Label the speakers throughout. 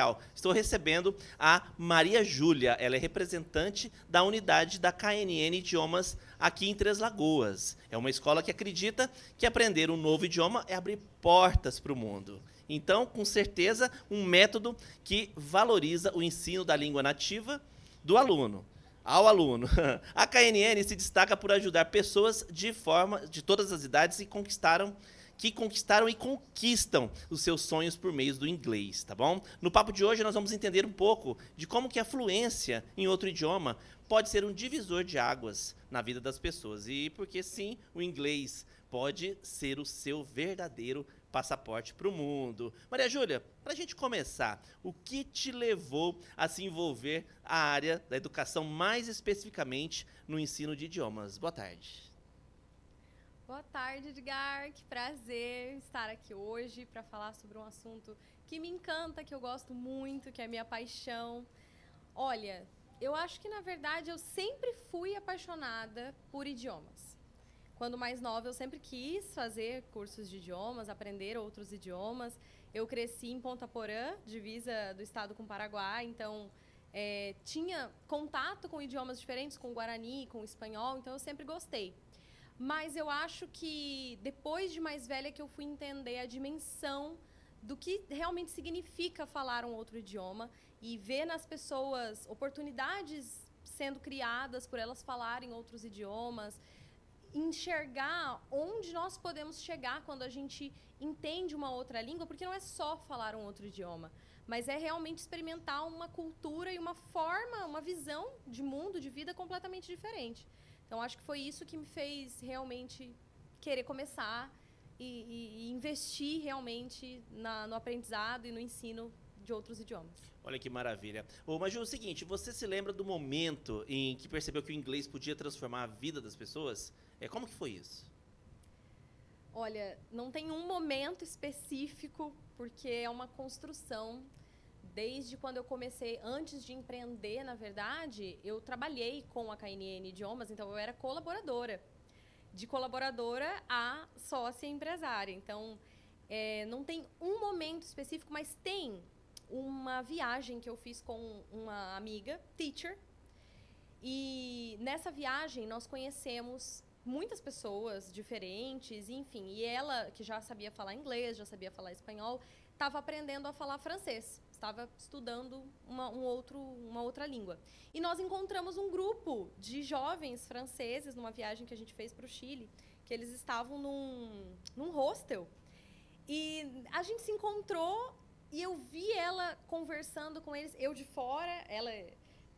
Speaker 1: especial. Estou recebendo a Maria Júlia. Ela é representante da unidade da KNN Idiomas aqui em Três Lagoas. É uma escola que acredita que aprender um novo idioma é abrir portas para o mundo. Então, com certeza, um método que valoriza o ensino da língua nativa do aluno. Ao aluno. A KNN se destaca por ajudar pessoas de todas as idades que conquistaram e conquistam os seus sonhos por meio do inglês, tá bom? No papo de hoje nós vamos entender um pouco de como que a fluência em outro idioma pode ser um divisor de águas na vida das pessoas e porque sim, o inglês pode ser o seu verdadeiro passaporte para o mundo. Maria Júlia, para a gente começar, o que te levou a se envolver a área da educação, mais especificamente no ensino de idiomas? Boa tarde.
Speaker 2: Boa tarde, Edgar. Que prazer estar aqui hoje para falar sobre um assunto que me encanta, que eu gosto muito, que é a minha paixão. Olha, eu acho que, na verdade, eu sempre fui apaixonada por idiomas. Quando mais nova, eu sempre quis fazer cursos de idiomas, aprender outros idiomas. Eu cresci em Ponta Porã, divisa do estado com o Paraguai, então tinha contato com idiomas diferentes, com o Guarani, com o espanhol, então eu sempre gostei. Mas eu acho que depois de mais velha que eu fui entender a dimensão do que realmente significa falar um outro idioma e ver nas pessoas oportunidades sendo criadas por elas falarem outros idiomas, enxergar onde nós podemos chegar quando a gente entende uma outra língua, porque não é só falar um outro idioma, mas é realmente experimentar uma cultura e uma forma, uma visão de mundo, de vida completamente diferente. Então, acho que foi isso que me fez realmente querer começar e investir realmente no aprendizado e no ensino de outros idiomas.
Speaker 1: Olha que maravilha. Ô, Maju, é o seguinte, você se lembra do momento em que percebeu que o inglês podia transformar a vida das pessoas? Como que foi isso?
Speaker 2: Olha, não tem um momento específico, porque é uma construção. Desde quando eu comecei, antes de empreender, na verdade, eu trabalhei com a KNN Idiomas, então eu era colaboradora. De colaboradora a sócia empresária. Então, não tem um momento específico, mas tem uma viagem que eu fiz com uma amiga, teacher. E nessa viagem nós conhecemos muitas pessoas diferentes, enfim. E ela, que já sabia falar inglês, já sabia falar espanhol, estava aprendendo a falar francês. Estava estudando uma outra língua. E nós encontramos um grupo de jovens franceses numa viagem que a gente fez para o Chile, que eles estavam num hostel. E a gente se encontrou e eu vi ela conversando com eles, eu de fora, ela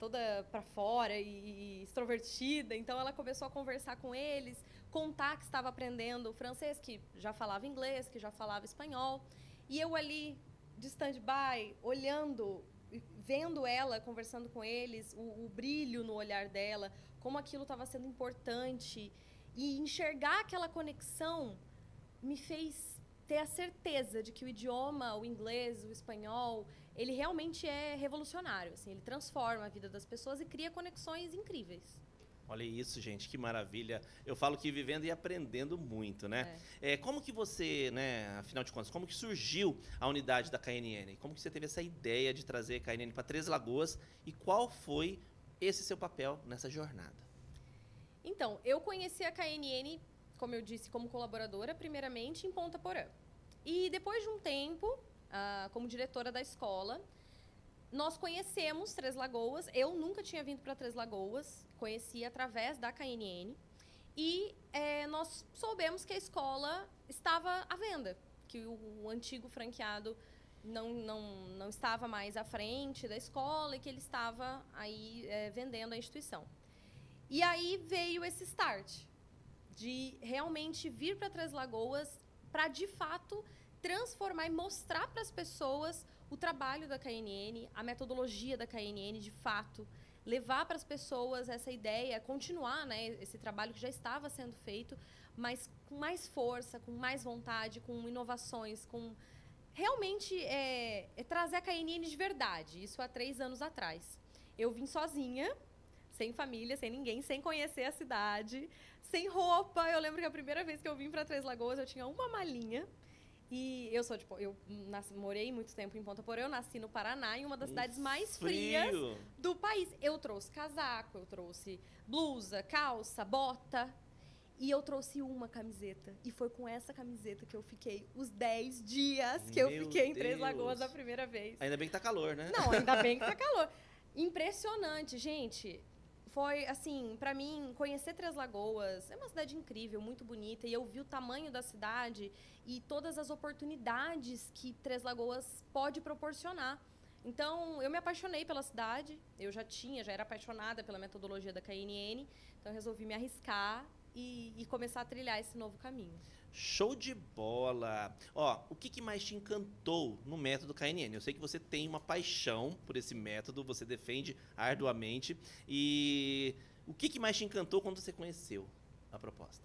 Speaker 2: toda para fora e extrovertida, então ela começou a conversar com eles, contar que estava aprendendo francês, que já falava inglês, que já falava espanhol. E eu ali de stand-by, olhando, vendo ela, conversando com eles, o brilho no olhar dela, como aquilo estava sendo importante. E enxergar aquela conexão me fez ter a certeza de que o idioma, o inglês, o espanhol, ele realmente é revolucionário. Assim, ele transforma a vida das pessoas e cria conexões incríveis.
Speaker 1: Olha isso, gente, que maravilha. Eu falo que vivendo e aprendendo muito, né? Como que você, né, afinal de contas, como que surgiu a unidade da KNN? Como que você teve essa ideia de trazer a KNN para Três Lagoas e qual foi esse seu papel nessa jornada?
Speaker 2: Então, eu conheci a KNN, como eu disse, como colaboradora, primeiramente em Ponta Porã. E depois de um tempo, como diretora da escola, nós conhecemos Três Lagoas. Eu nunca tinha vindo para Três Lagoas, conheci através da KNN. E nós soubemos que a escola estava à venda, que o antigo franqueado não estava mais à frente da escola e que ele estava aí vendendo a instituição. E aí veio esse start de realmente vir para Três Lagoas para, de fato, transformar e mostrar para as pessoas o trabalho da KNN, a metodologia da KNN, de fato, levar para as pessoas essa ideia, continuar, né, esse trabalho que já estava sendo feito, mas com mais força, com mais vontade, com inovações, com realmente trazer a KNN de verdade. Isso há 3 anos atrás. Eu vim sozinha, sem família, sem ninguém, sem conhecer a cidade, sem roupa. Eu lembro que a primeira vez que eu vim para Três Lagoas, eu tinha uma malinha. E eu sou, tipo, morei muito tempo em Ponta Porã, eu nasci no Paraná, em uma das cidades mais frias do país. Eu trouxe casaco, eu trouxe blusa, calça, bota. E eu trouxe uma camiseta. E foi com essa camiseta que eu fiquei os 10 dias que eu fiquei em Três Lagoas a primeira vez.
Speaker 1: Ainda bem que tá calor, né?
Speaker 2: Não, ainda bem que tá calor. Impressionante, gente. Foi, assim, pra mim, conhecer Três Lagoas é uma cidade incrível, muito bonita. E eu vi o tamanho da cidade e todas as oportunidades que Três Lagoas pode proporcionar. Então, eu me apaixonei pela cidade. Eu já era apaixonada pela metodologia da KNN. Então, eu resolvi me arriscar e começar a trilhar esse novo caminho.
Speaker 1: Show de bola! Ó, o que mais te encantou no método KNN? Eu sei que você tem uma paixão por esse método, você defende arduamente. E o que mais te encantou quando você conheceu a proposta?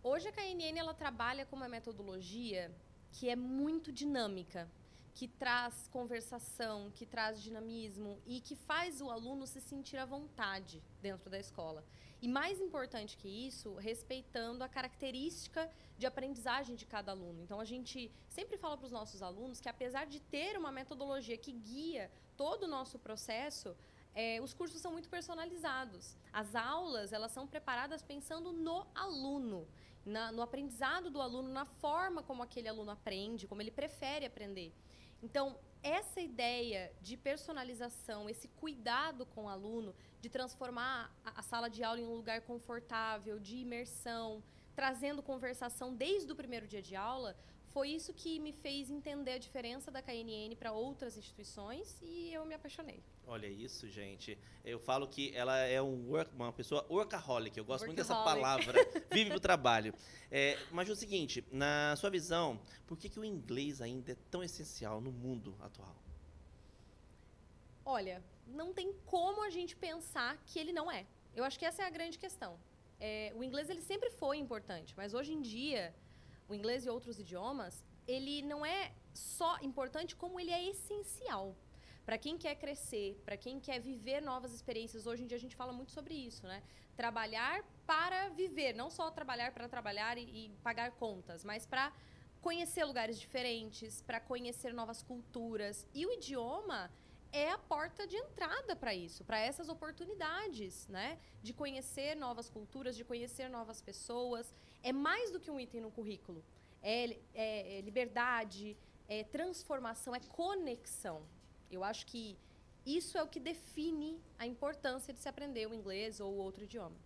Speaker 2: Hoje a KNN ela trabalha com uma metodologia que é muito dinâmica, que traz conversação, que traz dinamismo e que faz o aluno se sentir à vontade dentro da escola. E mais importante que isso, respeitando a característica de aprendizagem de cada aluno. Então, a gente sempre fala para os nossos alunos que, apesar de ter uma metodologia que guia todo o nosso processo, os cursos são muito personalizados. As aulas, elas são preparadas pensando no aluno, no aprendizado do aluno, na forma como aquele aluno aprende, como ele prefere aprender. Então, essa ideia de personalização, esse cuidado com o aluno, de transformar a sala de aula em um lugar confortável, de imersão, trazendo conversação desde o primeiro dia de aula, foi isso que me fez entender a diferença da KNN para outras instituições e eu me apaixonei.
Speaker 1: Olha isso, gente. Eu falo que ela é uma pessoa workaholic. Eu gosto muito dessa palavra. Vive pro trabalho. Mas é o seguinte, na sua visão, por que o inglês ainda é tão essencial no mundo atual?
Speaker 2: Olha, não tem como a gente pensar que ele não é. Eu acho que essa é a grande questão. O inglês ele sempre foi importante, mas hoje em dia, o inglês e outros idiomas, ele não é só importante, como ele é essencial. Para quem quer crescer, para quem quer viver novas experiências, hoje em dia a gente fala muito sobre isso, né? Trabalhar para viver, não só trabalhar para trabalhar e pagar contas, mas para conhecer lugares diferentes, para conhecer novas culturas. E o idioma é a porta de entrada para isso, para essas oportunidades, né? De conhecer novas culturas, de conhecer novas pessoas. É mais do que um item no currículo. É liberdade, é transformação, é conexão. Eu acho que isso é o que define a importância de se aprender o inglês ou outro idioma.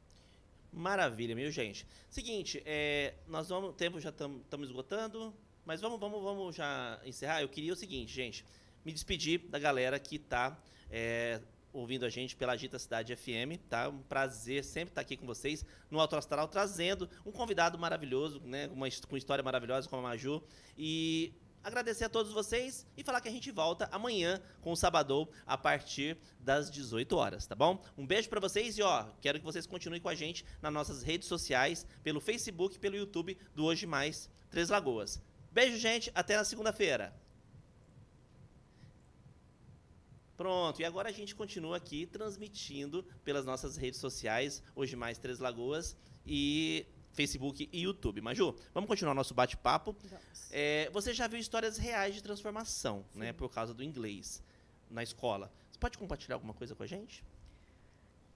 Speaker 1: Maravilha, meu gente. Seguinte, o tempo já estamos esgotando, mas vamos já encerrar. Eu queria o seguinte, gente, me despedir da galera que está ouvindo a gente pela Agita Cidade FM, tá? Um prazer sempre estar aqui com vocês no Alto Astral, trazendo um convidado maravilhoso, né? Com história maravilhosa como a Maju. E agradecer a todos vocês e falar que a gente volta amanhã com o Sabadão a partir das 18 horas, tá bom? Um beijo pra vocês e, quero que vocês continuem com a gente nas nossas redes sociais, pelo Facebook e pelo YouTube do Hoje Mais Três Lagoas. Beijo, gente. Até na segunda-feira. Pronto, e agora a gente continua aqui transmitindo pelas nossas redes sociais, Hoje Mais Três Lagoas e Facebook e YouTube. Maju, vamos continuar nosso bate-papo. Você já viu histórias reais de transformação, né, por causa do inglês na escola. Você pode compartilhar alguma coisa com a gente?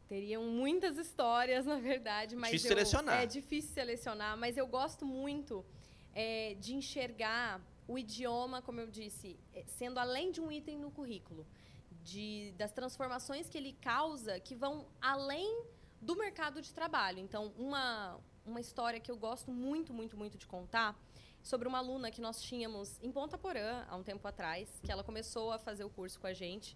Speaker 2: Teriam muitas histórias, na verdade. Mas
Speaker 1: difícil selecionar.
Speaker 2: É difícil selecionar, mas eu gosto muito de enxergar o idioma, como eu disse, sendo além de um item no currículo. Das transformações que ele causa, que vão além do mercado de trabalho. Então, uma história que eu gosto muito, muito, muito de contar sobre uma aluna que nós tínhamos em Ponta Porã, há um tempo atrás, que ela começou a fazer o curso com a gente.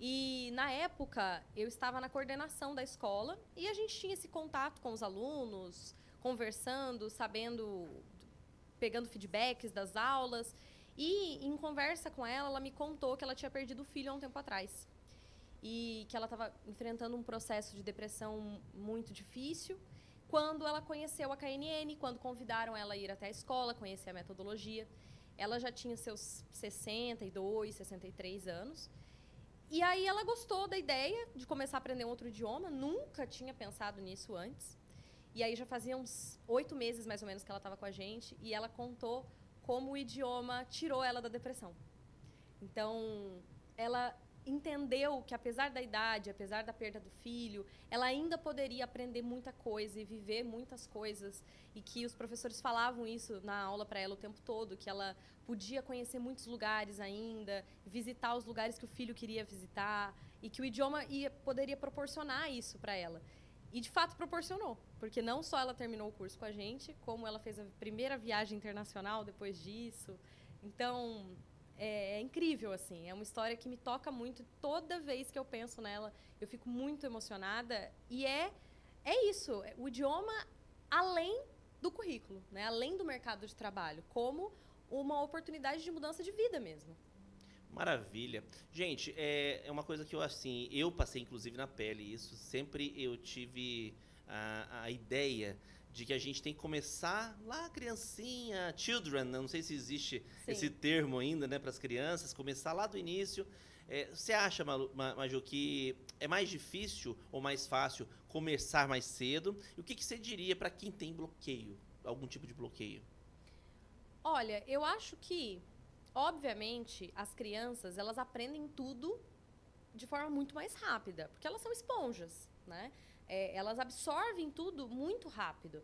Speaker 2: E, na época, eu estava na coordenação da escola e a gente tinha esse contato com os alunos, conversando, pegando feedbacks das aulas. E, em conversa com ela, ela me contou que ela tinha perdido o filho há um tempo atrás. E que ela estava enfrentando um processo de depressão muito difícil. Quando ela conheceu a KNN, quando convidaram ela a ir até a escola, conhecer a metodologia, ela já tinha seus 62, 63 anos. E aí ela gostou da ideia de começar a aprender um outro idioma, nunca tinha pensado nisso antes. E aí já fazia uns 8 meses, mais ou menos, que ela estava com a gente, e ela contou como o idioma tirou ela da depressão. Então, ela entendeu que, apesar da idade, apesar da perda do filho, ela ainda poderia aprender muita coisa e viver muitas coisas, e que os professores falavam isso na aula para ela o tempo todo, que ela podia conhecer muitos lugares ainda, visitar os lugares que o filho queria visitar, e que o idioma poderia proporcionar isso para ela. E, de fato, proporcionou, porque não só ela terminou o curso com a gente, como ela fez a primeira viagem internacional depois disso. Então, é incrível, assim. É uma história que me toca muito. Toda vez que eu penso nela, eu fico muito emocionada. E é isso, o idioma além do currículo, né? Além do mercado de trabalho, como uma oportunidade de mudança de vida mesmo.
Speaker 1: Maravilha. Gente, é uma coisa que eu passei inclusive na pele isso. Sempre eu tive a ideia de que a gente tem que começar lá criancinha, children, não sei se existe esse termo ainda, né, para as crianças, começar lá do início. Você acha, Maju, que é mais difícil ou mais fácil começar mais cedo? E o que você diria para quem tem bloqueio, algum tipo de bloqueio?
Speaker 2: Olha, eu acho que, obviamente, as crianças, elas aprendem tudo de forma muito mais rápida, porque elas são esponjas, né? Elas absorvem tudo muito rápido.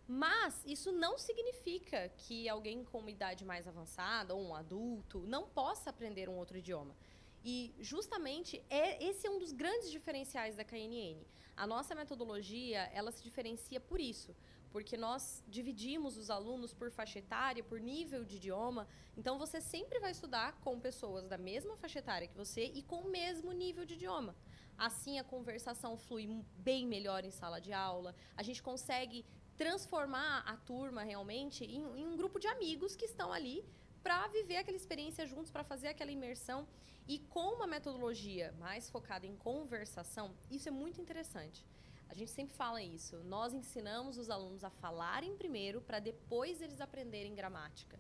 Speaker 2: Mas isso não significa que alguém com uma idade mais avançada ou um adulto não possa aprender um outro idioma. E, justamente, esse é um dos grandes diferenciais da KNN. A nossa metodologia, ela se diferencia por isso, porque nós dividimos os alunos por faixa etária, por nível de idioma. Então, você sempre vai estudar com pessoas da mesma faixa etária que você e com o mesmo nível de idioma. Assim, a conversação flui bem melhor em sala de aula. A gente consegue transformar a turma realmente em um grupo de amigos que estão ali para viver aquela experiência juntos, para fazer aquela imersão. E com uma metodologia mais focada em conversação, isso é muito interessante. A gente sempre fala isso. Nós ensinamos os alunos a falarem primeiro para depois eles aprenderem gramática.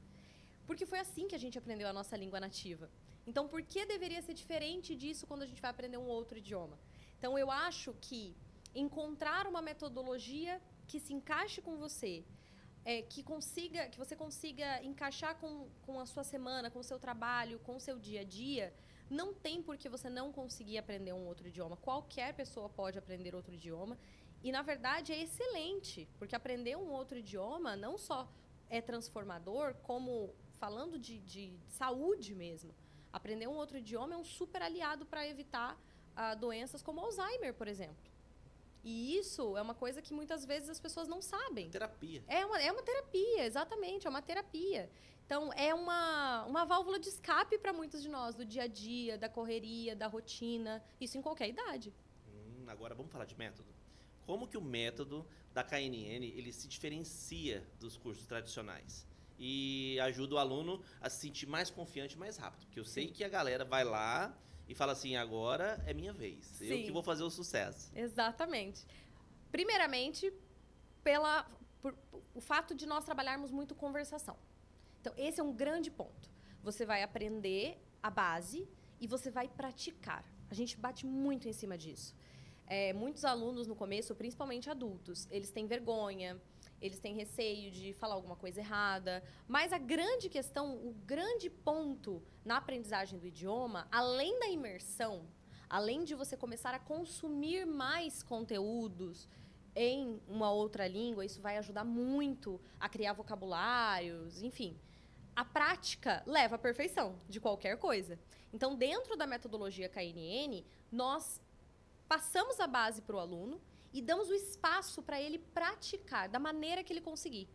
Speaker 2: Porque foi assim que a gente aprendeu a nossa língua nativa. Então, por que deveria ser diferente disso quando a gente vai aprender um outro idioma? Então, eu acho que encontrar uma metodologia que se encaixe com você, que você consiga encaixar com a sua semana, com o seu trabalho, com o seu dia a dia, não tem por que você não conseguir aprender um outro idioma. Qualquer pessoa pode aprender outro idioma. E, na verdade, é excelente, porque aprender um outro idioma não só é transformador, como falando de saúde mesmo. Aprender um outro idioma é um super aliado para evitar doenças como Alzheimer, por exemplo. E isso é uma coisa que muitas vezes as pessoas não sabem.
Speaker 1: Terapia.
Speaker 2: É uma terapia, exatamente, é uma terapia. Então, é uma válvula de escape para muitos de nós, do dia a dia, da correria, da rotina, isso em qualquer idade.
Speaker 1: Agora, vamos falar de método. Como que o método da KNN ele se diferencia dos cursos tradicionais? E ajuda o aluno a se sentir mais confiante mais rápido. Porque eu sei que a galera vai lá e fala assim, agora é minha vez. Sim. Eu que vou fazer o sucesso.
Speaker 2: Exatamente. Primeiramente, por o fato de nós trabalharmos muito conversação. Então, esse é um grande ponto. Você vai aprender a base e você vai praticar. A gente bate muito em cima disso. Muitos alunos no começo, principalmente adultos, eles têm vergonha, eles têm receio de falar alguma coisa errada. Mas a grande questão, o grande ponto na aprendizagem do idioma, além da imersão, além de você começar a consumir mais conteúdos em uma outra língua, isso vai ajudar muito a criar vocabulários, enfim. A prática leva à perfeição de qualquer coisa. Então, dentro da metodologia KNN, nós passamos a base para o aluno e damos o espaço para ele praticar da maneira que ele conseguir.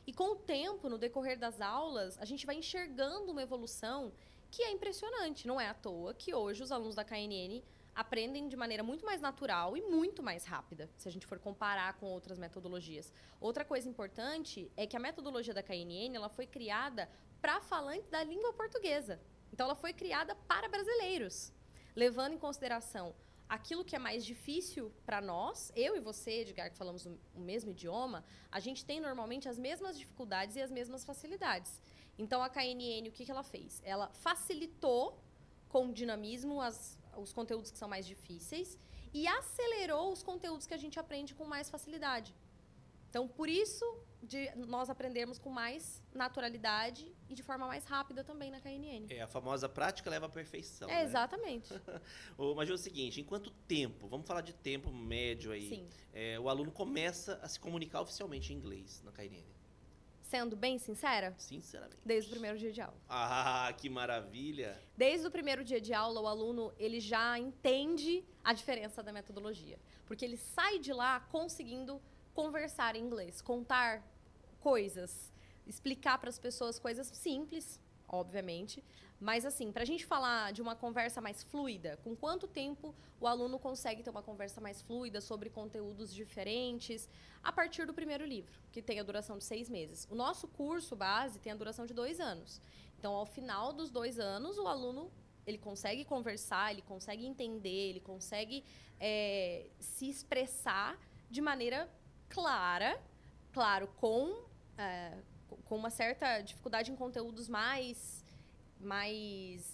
Speaker 2: E com o tempo, no decorrer das aulas, a gente vai enxergando uma evolução que é impressionante. Não é à toa que hoje os alunos da KNN aprendem de maneira muito mais natural e muito mais rápida, se a gente for comparar com outras metodologias. Outra coisa importante é que a metodologia da KNN ela foi criada para falantes da língua portuguesa. Então, ela foi criada para brasileiros, levando em consideração aquilo que é mais difícil para nós, eu e você, Edgar, que falamos o mesmo idioma, a gente tem normalmente as mesmas dificuldades e as mesmas facilidades. Então, a KNN, o que ela fez? Ela facilitou com dinamismo os conteúdos que são mais difíceis e acelerou os conteúdos que a gente aprende com mais facilidade. Então, por isso, de nós aprendermos com mais naturalidade e de forma mais rápida também na KNN.
Speaker 1: É, a famosa prática leva à perfeição, né?
Speaker 2: Exatamente.
Speaker 1: Mas é o seguinte, em quanto tempo, vamos falar de tempo médio aí,
Speaker 2: Sim.
Speaker 1: O aluno começa a se comunicar oficialmente em inglês na KNN?
Speaker 2: Sendo bem sincera,
Speaker 1: Sinceramente.
Speaker 2: desde o primeiro dia de aula.
Speaker 1: Ah, que maravilha!
Speaker 2: Desde o primeiro dia de aula, o aluno ele já entende a diferença da metodologia. Porque ele sai de lá conseguindo conversar em inglês, contar coisas, explicar para as pessoas coisas simples, obviamente. Mas, assim, para a gente falar de uma conversa mais fluida, com quanto tempo o aluno consegue ter uma conversa mais fluida sobre conteúdos diferentes? A partir do primeiro livro, que tem a duração de 6 meses. O nosso curso base tem a duração de 2 anos. Então, ao final dos 2 anos, o aluno ele consegue conversar, ele consegue entender, ele consegue se expressar de maneira clara, claro, com uma certa dificuldade em conteúdos mais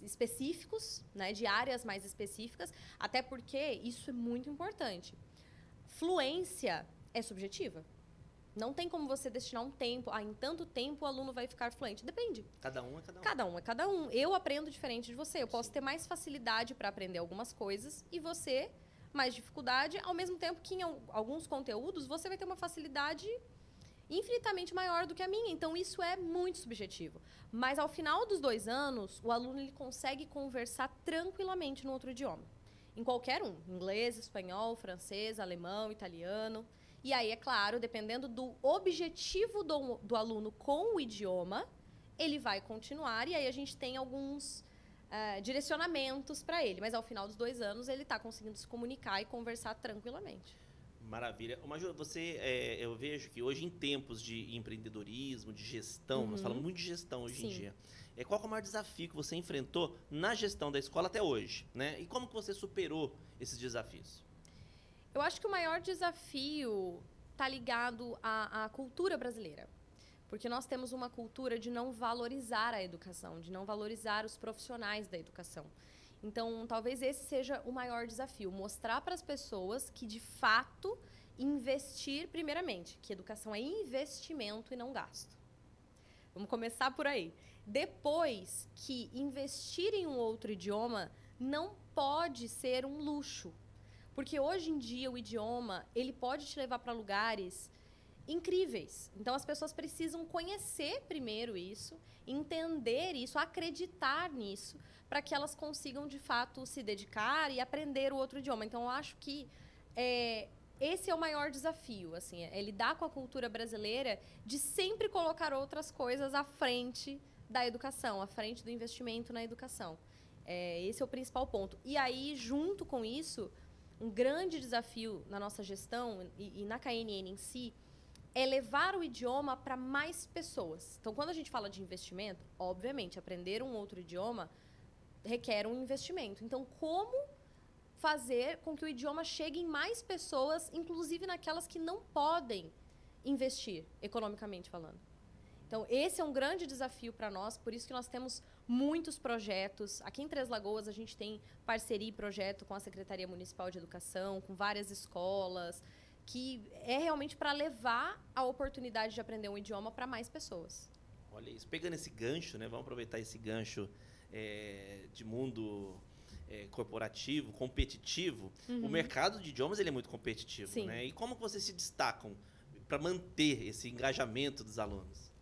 Speaker 2: específicos, né, de áreas mais específicas, até porque isso é muito importante. Fluência é subjetiva. Não tem como você destinar um tempo, em tanto tempo o aluno vai ficar fluente. Depende.
Speaker 1: Cada um é cada um.
Speaker 2: Cada um é cada um. Eu aprendo diferente de você. Eu posso ter mais facilidade para aprender algumas coisas e você mais dificuldade, ao mesmo tempo que em alguns conteúdos você vai ter uma facilidade infinitamente maior do que a minha. Então, isso é muito subjetivo. Mas, ao final dos 2 anos, o aluno ele consegue conversar tranquilamente no outro idioma. Em qualquer um. Inglês, espanhol, francês, alemão, italiano. E aí, é claro, dependendo do objetivo do aluno com o idioma, ele vai continuar. E aí, a gente tem alguns direcionamentos para ele. Mas, ao final dos 2 anos, ele está conseguindo se comunicar e conversar tranquilamente.
Speaker 1: Maravilha. Major, eu vejo que hoje em tempos de empreendedorismo, de gestão, nós falamos muito de gestão hoje em dia. Qual que é o maior desafio que você enfrentou na gestão da escola até hoje, né? E como que você superou esses desafios?
Speaker 2: Eu acho que o maior desafio está ligado à cultura brasileira. Porque nós temos uma cultura de não valorizar a educação, de não valorizar os profissionais da educação. Então, talvez esse seja o maior desafio, mostrar para as pessoas que, de fato, investir, primeiramente, que educação é investimento e não gasto. Vamos começar por aí. Depois, que investir em um outro idioma não pode ser um luxo. Porque, hoje em dia, o idioma ele pode te levar para lugares incríveis. Então, as pessoas precisam conhecer primeiro isso, entender isso, acreditar nisso, para que elas consigam, de fato, se dedicar e aprender o outro idioma. Então, eu acho que esse é o maior desafio, assim, é lidar com a cultura brasileira de sempre colocar outras coisas à frente da educação, à frente do investimento na educação. Esse é o principal ponto. E aí, junto com isso, um grande desafio na nossa gestão e na KNN em si, é levar o idioma para mais pessoas. Então, quando a gente fala de investimento, obviamente, aprender um outro idioma requer um investimento. Então, como fazer com que o idioma chegue em mais pessoas, inclusive naquelas que não podem investir, economicamente falando? Então, esse é um grande desafio para nós, por isso que nós temos muitos projetos. Aqui em Três Lagoas, a gente tem parceria e projeto com a Secretaria Municipal de Educação, com várias escolas, que é realmente para levar a oportunidade de aprender um idioma para mais pessoas.
Speaker 1: Olha isso. Pegando esse gancho, né? Vamos aproveitar esse gancho de mundo corporativo, competitivo. O mercado de idiomas ele é muito competitivo.
Speaker 2: Sim.
Speaker 1: Né? E como que vocês se destacam para manter esse engajamento dos alunos?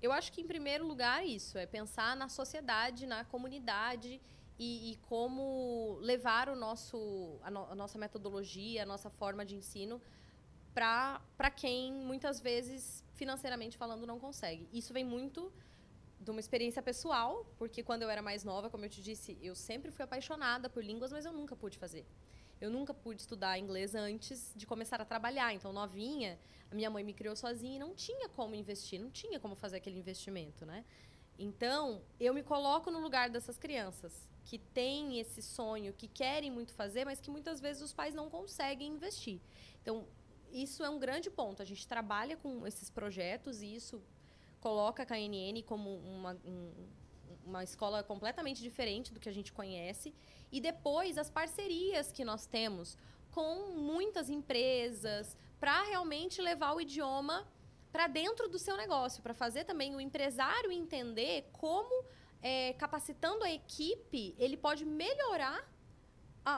Speaker 2: Eu acho que, em primeiro lugar, isso. É pensar na sociedade, na comunidade e como levar a nossa metodologia, a nossa forma de ensino para quem, muitas vezes, financeiramente falando, não consegue. Isso vem muito de uma experiência pessoal, porque quando eu era mais nova, como eu te disse, eu sempre fui apaixonada por línguas, mas eu nunca pude fazer. Eu nunca pude estudar inglês antes de começar a trabalhar. Então, novinha, a minha mãe me criou sozinha e não tinha como investir, não tinha como fazer aquele investimento, né? Então, eu me coloco no lugar dessas crianças que têm esse sonho, que querem muito fazer, mas que muitas vezes os pais não conseguem investir. Então, isso é um grande ponto. A gente trabalha com esses projetos e isso coloca a KNN como uma escola completamente diferente do que a gente conhece. E depois, as parcerias que nós temos com muitas empresas para realmente levar o idioma para dentro do seu negócio, para fazer também o empresário entender como, capacitando a equipe, ele pode melhorar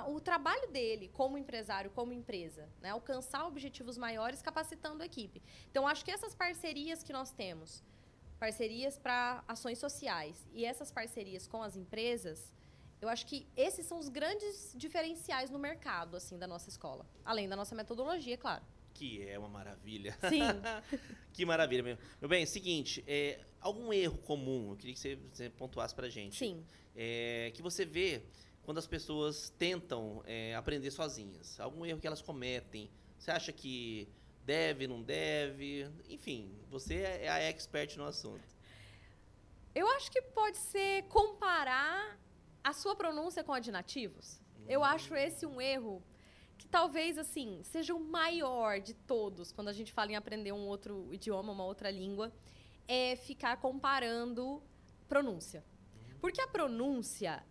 Speaker 2: o trabalho dele como empresário, como empresa, né? Alcançar objetivos maiores capacitando a equipe. Então, acho que essas parcerias que nós temos, parcerias para ações sociais e essas parcerias com as empresas, eu acho que esses são os grandes diferenciais no mercado, assim, da nossa escola. Além da nossa metodologia, claro.
Speaker 1: Que é uma maravilha.
Speaker 2: Sim.
Speaker 1: Que maravilha mesmo. Meu bem, seguinte, algum erro comum, eu queria que você pontuasse pra gente.
Speaker 2: Sim.
Speaker 1: Que você vê quando as pessoas tentam aprender sozinhas. Algum erro que elas cometem. Você acha que deve, não deve? Enfim, você é a expert no assunto.
Speaker 2: Eu acho que pode ser comparar a sua pronúncia com a de nativos. Eu acho esse um erro que talvez, assim, seja o maior de todos, quando a gente fala em aprender um outro idioma, uma outra língua, é ficar comparando pronúncia. Porque a pronúncia,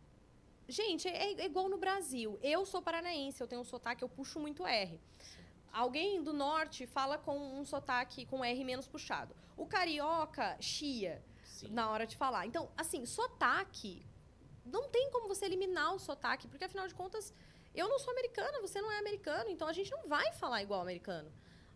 Speaker 2: gente, é igual no Brasil. Eu sou paranaense, eu tenho um sotaque, eu puxo muito R. Alguém do norte fala com um sotaque com R menos puxado. O carioca chia na hora de falar. Então, assim, sotaque, não tem como você eliminar o sotaque, porque afinal de contas, eu não sou americana, você não é americano, então a gente não vai falar igual americano.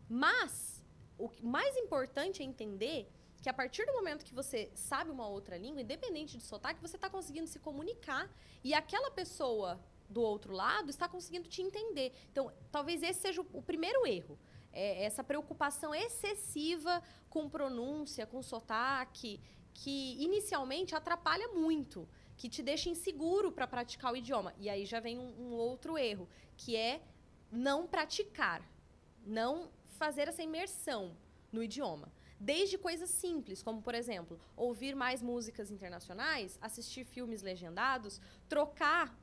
Speaker 2: Mas o mais importante é entender que a partir do momento que você sabe uma outra língua, independente de sotaque, você está conseguindo se comunicar e aquela pessoa do outro lado está conseguindo te entender. Então, talvez esse seja o primeiro erro. Essa preocupação excessiva com pronúncia, com sotaque, que inicialmente atrapalha muito, que te deixa inseguro para praticar o idioma. E aí já vem um outro erro, que é não praticar, não fazer essa imersão no idioma. Desde coisas simples, como, por exemplo, ouvir mais músicas internacionais, assistir filmes legendados, trocar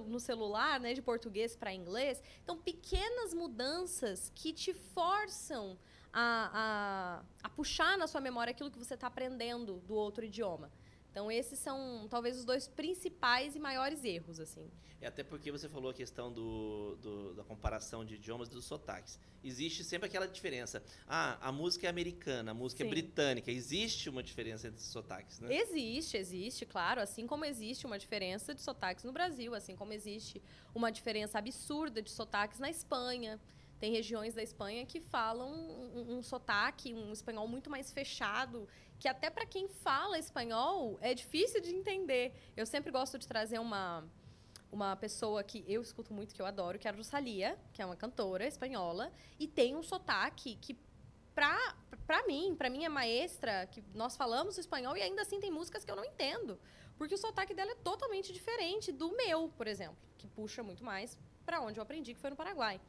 Speaker 2: no celular, né, de português para inglês. Então, pequenas mudanças que te forçam a puxar na sua memória aquilo que você está aprendendo do outro idioma. Então, esses são, talvez, os dois principais e maiores erros, assim.
Speaker 1: Até porque você falou a questão da comparação de idiomas e dos sotaques. Existe sempre aquela diferença. A música é americana, a música é britânica. Existe uma diferença entre os sotaques, né?
Speaker 2: Existe, claro. Assim como existe uma diferença de sotaques no Brasil, assim como existe uma diferença absurda de sotaques na Espanha. Tem regiões da Espanha que falam um sotaque, um espanhol muito mais fechado, que até para quem fala espanhol é difícil de entender. Eu sempre gosto de trazer uma pessoa que eu escuto muito, que eu adoro, que é a Rosalía, que é uma cantora espanhola, e tem um sotaque que, para mim é maestra, que nós falamos espanhol e ainda assim tem músicas que eu não entendo, porque o sotaque dela é totalmente diferente do meu, por exemplo, que puxa muito mais para onde eu aprendi, que foi no Paraguai.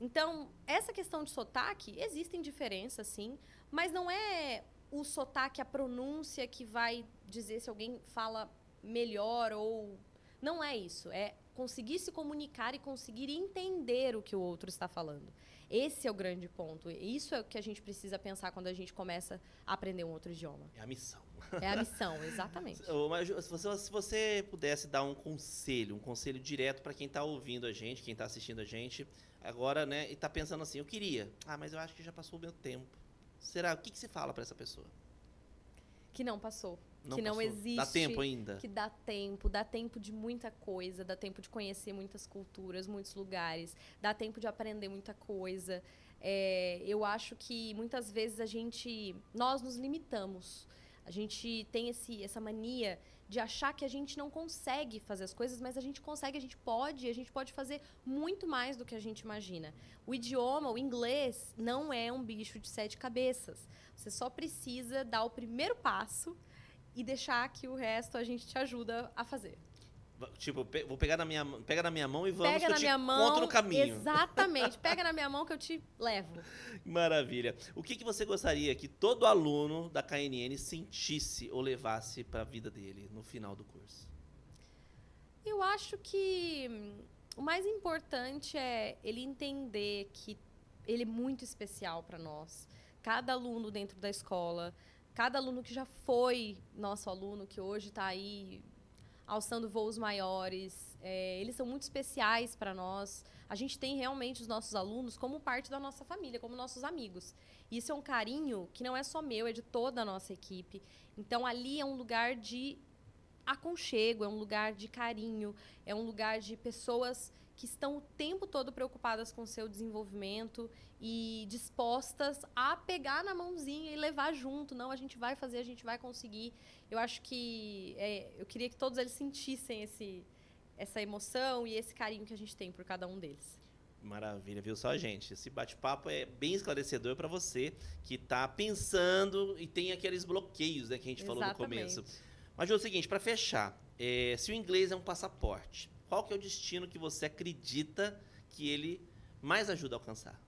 Speaker 2: Então, essa questão de sotaque, existem diferenças, sim, mas não é o sotaque, a pronúncia que vai dizer se alguém fala melhor ou... Não é isso. É conseguir se comunicar e conseguir entender o que o outro está falando. Esse é o grande ponto. Isso é o que a gente precisa pensar quando a gente começa a aprender um outro idioma.
Speaker 1: É a missão.
Speaker 2: É a missão, exatamente.
Speaker 1: Se você pudesse dar um conselho direto para quem está ouvindo a gente, quem está assistindo a gente agora, né, e está pensando assim, eu queria, mas eu acho que já passou o meu tempo. Será? O que você fala para essa pessoa?
Speaker 2: Que não passou.
Speaker 1: Que não existe. Dá tempo ainda?
Speaker 2: Que dá tempo de muita coisa, dá tempo de conhecer muitas culturas, muitos lugares, dá tempo de aprender muita coisa. Eu acho que muitas vezes nós nos limitamos. A gente tem essa mania de achar que a gente não consegue fazer as coisas, mas a gente consegue, a gente pode fazer muito mais do que a gente imagina. O idioma, o inglês, não é um bicho de 7 cabeças. Você só precisa dar o primeiro passo e deixar que o resto a gente te ajuda a fazer.
Speaker 1: Tipo, pega na minha mão e vamos,
Speaker 2: pega
Speaker 1: que eu te conto no caminho.
Speaker 2: Exatamente. Pega na minha mão que eu te levo.
Speaker 1: Maravilha. O que você gostaria que todo aluno da KNN sentisse ou levasse para a vida dele no final do curso?
Speaker 2: Eu acho que o mais importante é ele entender que ele é muito especial para nós. Cada aluno dentro da escola, cada aluno que já foi nosso aluno, que hoje está aí alçando voos maiores, eles são muito especiais para nós. A gente tem realmente os nossos alunos como parte da nossa família, como nossos amigos. E isso é um carinho que não é só meu, é de toda a nossa equipe. Então, ali é um lugar de aconchego, é um lugar de carinho, é um lugar de pessoas que estão o tempo todo preocupadas com o seu desenvolvimento e dispostas a pegar na mãozinha e levar junto. Não, a gente vai fazer, a gente vai conseguir. Eu acho que... eu queria que todos eles sentissem essa emoção e esse carinho que a gente tem por cada um deles.
Speaker 1: Maravilha, viu só, gente? Esse bate-papo é bem esclarecedor para você que está pensando e tem aqueles bloqueios, né, que a gente falou no começo. Mas é o seguinte, para fechar, se o inglês é um passaporte, qual que é o destino que você acredita que ele mais ajuda a alcançar?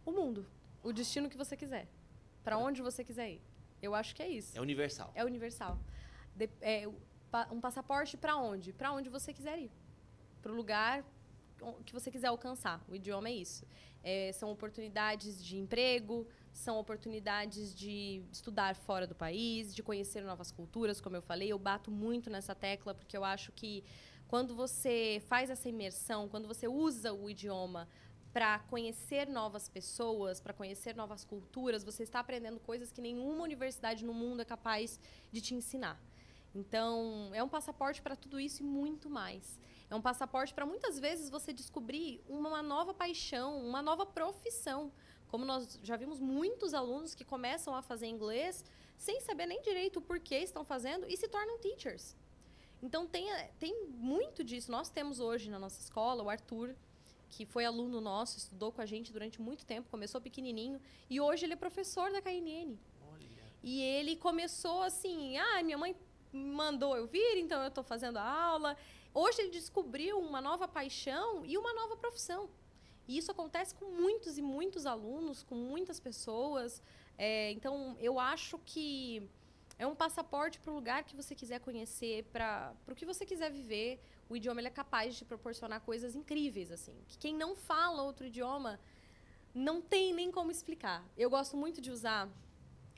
Speaker 2: O mundo. O destino que você quiser. Para onde você quiser ir. Eu acho que é isso.
Speaker 1: É universal.
Speaker 2: É universal. Um passaporte para onde? Para onde você quiser ir. Para o lugar que você quiser alcançar. O idioma é isso. São oportunidades de emprego, são oportunidades de estudar fora do país, de conhecer novas culturas, como eu falei. Eu bato muito nessa tecla, porque eu acho que quando você faz essa imersão, quando você usa o idioma para conhecer novas pessoas, para conhecer novas culturas, você está aprendendo coisas que nenhuma universidade no mundo é capaz de te ensinar. Então, é um passaporte para tudo isso e muito mais. É um passaporte para, muitas vezes, você descobrir uma nova paixão, uma nova profissão. Como nós já vimos muitos alunos que começam a fazer inglês sem saber nem direito o porquê estão fazendo e se tornam teachers. Então, tem muito disso. Nós temos hoje na nossa escola o Arthur, que foi aluno nosso, estudou com a gente durante muito tempo, começou pequenininho, e hoje ele é professor da KNN. Olha. E ele começou assim, minha mãe mandou eu vir, então eu estou fazendo a aula. Hoje ele descobriu uma nova paixão e uma nova profissão. E isso acontece com muitos e muitos alunos, com muitas pessoas. Então, eu acho que é um passaporte para o lugar que você quiser conhecer, para o que você quiser viver. O idioma ele é capaz de te proporcionar coisas incríveis, assim. Que quem não fala outro idioma não tem nem como explicar. Eu gosto muito de usar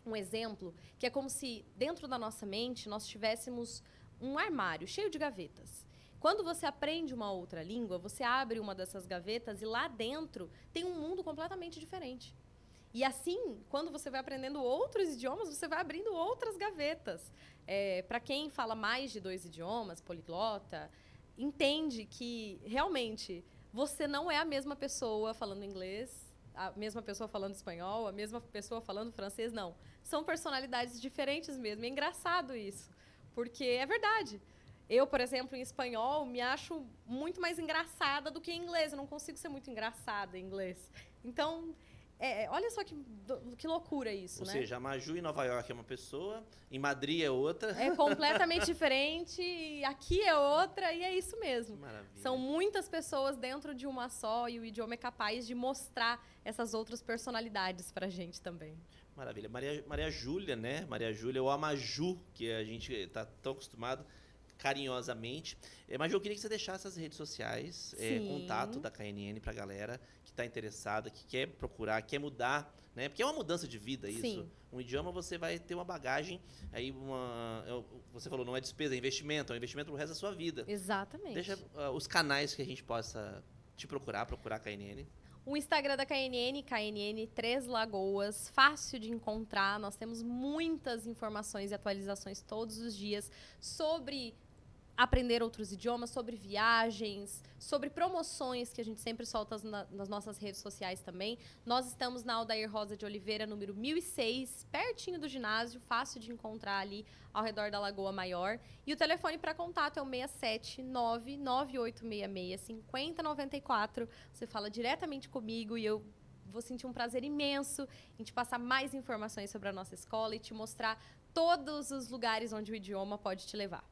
Speaker 2: um exemplo, que é como se dentro da nossa mente nós tivéssemos um armário cheio de gavetas. Quando você aprende uma outra língua, você abre uma dessas gavetas e lá dentro tem um mundo completamente diferente. E assim, quando você vai aprendendo outros idiomas, você vai abrindo outras gavetas. Para quem fala mais de 2 idiomas, poliglota, entende que, realmente, você não é a mesma pessoa falando inglês, a mesma pessoa falando espanhol, a mesma pessoa falando francês, não. São personalidades diferentes mesmo. É engraçado isso, porque é verdade. Eu, por exemplo, em espanhol, me acho muito mais engraçada do que em inglês. Eu não consigo ser muito engraçada em inglês. Então, olha só que loucura isso,
Speaker 1: né? Ou
Speaker 2: seja,
Speaker 1: seja, a Maju em Nova York é uma pessoa, em Madrid é outra.
Speaker 2: É completamente diferente, e aqui é outra, e é isso mesmo.
Speaker 1: Maravilha.
Speaker 2: São muitas pessoas dentro de uma só, e o idioma é capaz de mostrar essas outras personalidades pra gente também.
Speaker 1: Maravilha. Maria Júlia, né? Maria Júlia, ou a Maju, que a gente está tão acostumado carinhosamente. Mas eu queria que você deixasse as redes sociais, contato da KNN para a galera que está interessada, que quer procurar, quer mudar, né? Porque é uma mudança de vida isso.
Speaker 2: Sim.
Speaker 1: Um idioma você vai ter uma bagagem, aí você falou, não é despesa, é investimento pro resto da sua vida.
Speaker 2: Exatamente.
Speaker 1: Deixa os canais que a gente possa te procurar a KNN.
Speaker 2: O Instagram da KNN, KNN Três Lagoas, fácil de encontrar. Nós temos muitas informações e atualizações todos os dias sobre aprender outros idiomas, sobre viagens, sobre promoções que a gente sempre solta nas nossas redes sociais também. Nós estamos na Aldair Rosa de Oliveira, número 1006, pertinho do ginásio, fácil de encontrar ali ao redor da Lagoa Maior. E o telefone para contato é o 67998665094. Você fala diretamente comigo e eu vou sentir um prazer imenso em te passar mais informações sobre a nossa escola e te mostrar todos os lugares onde o idioma pode te levar.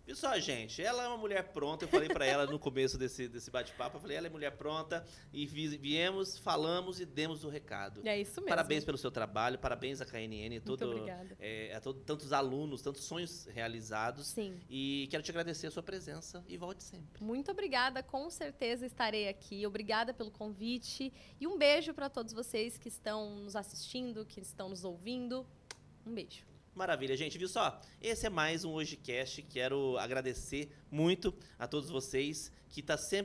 Speaker 1: Viu só, gente? Ela é uma mulher pronta. Eu falei para ela no começo desse bate-papo. Eu falei, ela é mulher pronta. E viemos, falamos e demos o recado.
Speaker 2: É isso mesmo.
Speaker 1: Parabéns pelo seu trabalho. Parabéns à KNN.
Speaker 2: Muito obrigada.
Speaker 1: Tantos alunos, tantos sonhos realizados.
Speaker 2: Sim.
Speaker 1: E quero te agradecer a sua presença e volte sempre.
Speaker 2: Muito obrigada. Com certeza estarei aqui. Obrigada pelo convite. E um beijo para todos vocês que estão nos assistindo, que estão nos ouvindo. Um beijo.
Speaker 1: Maravilha, gente, viu só? Esse é mais um HojeCast. Quero agradecer muito a todos vocês que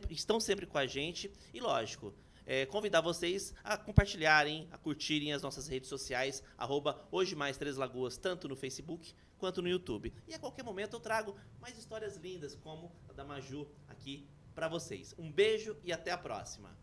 Speaker 1: estão sempre com a gente. E, lógico, convidar vocês a compartilharem, a curtirem as nossas redes sociais, @HojeMais3Lagoas, tanto no Facebook quanto no YouTube. E a qualquer momento eu trago mais histórias lindas, como a da Maju aqui para vocês. Um beijo e até a próxima.